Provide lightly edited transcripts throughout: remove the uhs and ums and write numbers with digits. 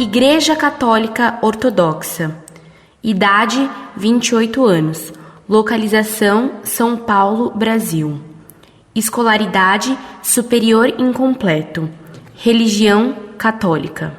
Igreja Católica Ortodoxa. Idade, 28 anos. Localização, São Paulo, Brasil. Escolaridade, superior incompleto. Religião, católica.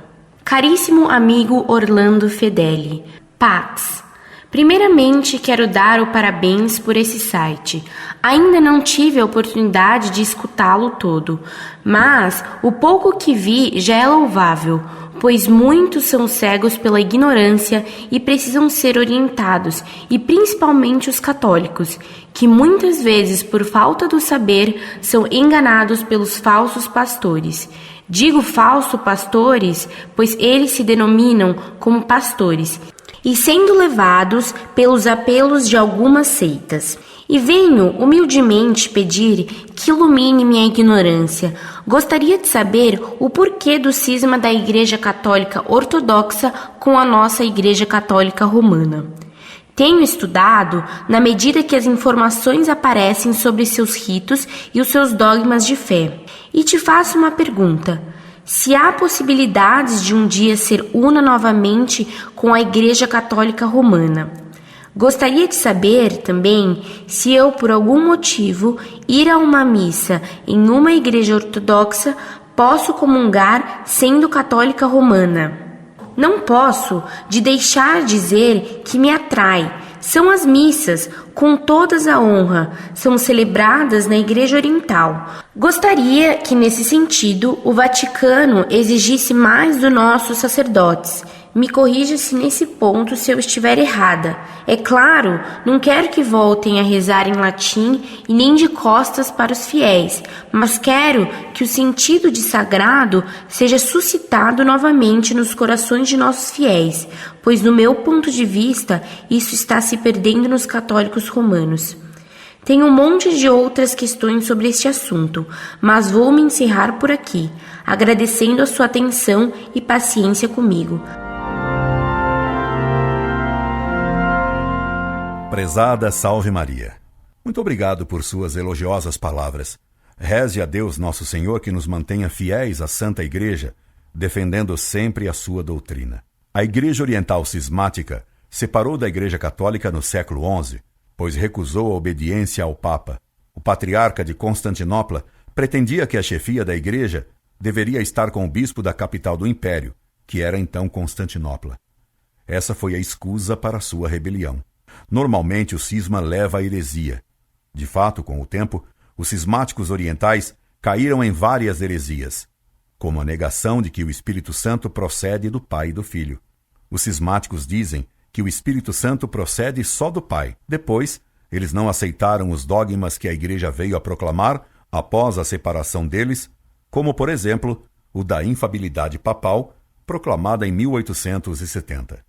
Caríssimo amigo Orlando Fedeli, Pax. Primeiramente, quero dar o parabéns por esse site. Ainda não tive a oportunidade de escutá-lo todo, mas o pouco que vi já é louvável, pois muitos são cegos pela ignorância e precisam ser orientados, e principalmente os católicos, que muitas vezes, por falta do saber, são enganados pelos falsos pastores. Digo falsos pastores, pois eles se denominam como pastores, e sendo levados pelos apelos de algumas seitas. E venho humildemente pedir que ilumine minha ignorância. Gostaria de saber o porquê do cisma da Igreja Católica Ortodoxa com a nossa Igreja Católica Romana. Tenho estudado na medida que as informações aparecem sobre seus ritos e os seus dogmas de fé. E te faço uma pergunta. Se há possibilidades de um dia ser una novamente com a Igreja Católica Romana. Gostaria de saber também se eu, por algum motivo, ir a uma missa em uma igreja ortodoxa, posso comungar sendo católica romana. Não posso de deixar dizer que me atrai. São as missas, com todas a honra, são celebradas na Igreja Oriental. Gostaria que, nesse sentido, o Vaticano exigisse mais dos nossos sacerdotes. Me corrija-se nesse ponto se eu estiver errada. É claro, não quero que voltem a rezar em latim e nem de costas para os fiéis, mas quero que o sentido de sagrado seja suscitado novamente nos corações de nossos fiéis, pois, no meu ponto de vista, isso está se perdendo nos católicos romanos. Tenho um monte de outras questões sobre este assunto, mas vou me encerrar por aqui, agradecendo a sua atenção e paciência comigo. Prezada Salve Maria, muito obrigado por suas elogiosas palavras. Reze a Deus Nosso Senhor que nos mantenha fiéis à Santa Igreja, defendendo sempre a sua doutrina. A Igreja Oriental Cismática separou da Igreja Católica no século XI, pois recusou a obediência ao Papa. O patriarca de Constantinopla pretendia que a chefia da Igreja deveria estar com o bispo da capital do Império, que era então Constantinopla. Essa foi a escusa para sua rebelião. Normalmente o cisma leva à heresia. De fato, com o tempo, os cismáticos orientais caíram em várias heresias, como a negação de que o Espírito Santo procede do Pai e do Filho. Os cismáticos dizem que o Espírito Santo procede só do Pai. Depois, eles não aceitaram os dogmas que a Igreja veio a proclamar após a separação deles, como, por exemplo, o da infabilidade papal, proclamada em 1870.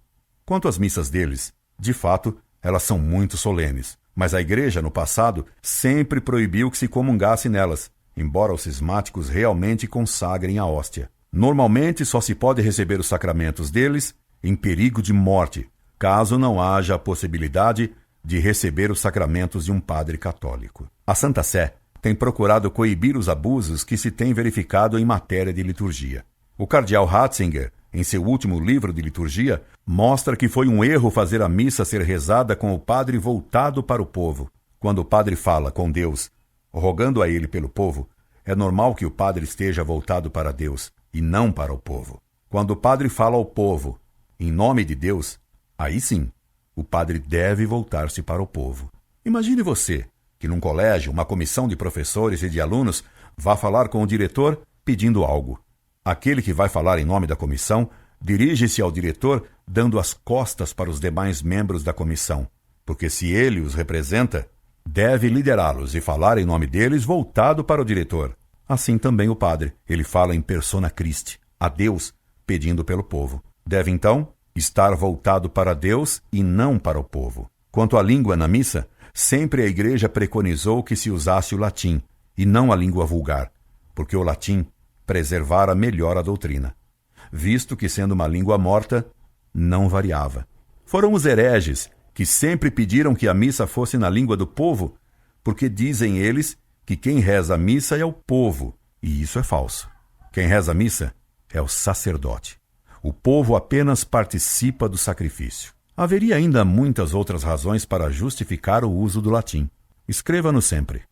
Quanto às missas deles, de fato, elas são muito solenes, mas a Igreja, no passado, sempre proibiu que se comungasse nelas, embora os cismáticos realmente consagrem a hóstia. Normalmente só se pode receber os sacramentos deles em perigo de morte, caso não haja a possibilidade de receber os sacramentos de um padre católico. A Santa Sé tem procurado coibir os abusos que se têm verificado em matéria de liturgia. O cardeal Ratzinger, em seu último livro de liturgia, mostra que foi um erro fazer a missa ser rezada com o padre voltado para o povo. Quando o padre fala com Deus, rogando a ele pelo povo, é normal que o padre esteja voltado para Deus e não para o povo. Quando o padre fala ao povo, em nome de Deus, aí sim, o padre deve voltar-se para o povo. Imagine você que num colégio, uma comissão de professores e de alunos vá falar com o diretor pedindo algo. Aquele que vai falar em nome da comissão dirige-se ao diretor dando as costas para os demais membros da comissão, porque se ele os representa, deve liderá-los e falar em nome deles voltado para o diretor. Assim também o padre, ele fala em persona Christi, a Deus, pedindo pelo povo. Deve então estar voltado para Deus e não para o povo. Quanto à língua na missa, sempre a Igreja preconizou que se usasse o latim e não a língua vulgar, porque o latim preservara melhor a doutrina, visto que, sendo uma língua morta, não variava. Foram os hereges que sempre pediram que a missa fosse na língua do povo, porque dizem eles que quem reza a missa é o povo, e isso é falso. Quem reza a missa é o sacerdote. O povo apenas participa do sacrifício. Haveria ainda muitas outras razões para justificar o uso do latim. Escreva-nos sempre.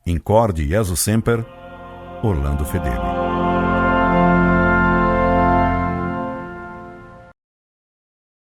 Incorde Jesus Semper, Orlando Fedeli.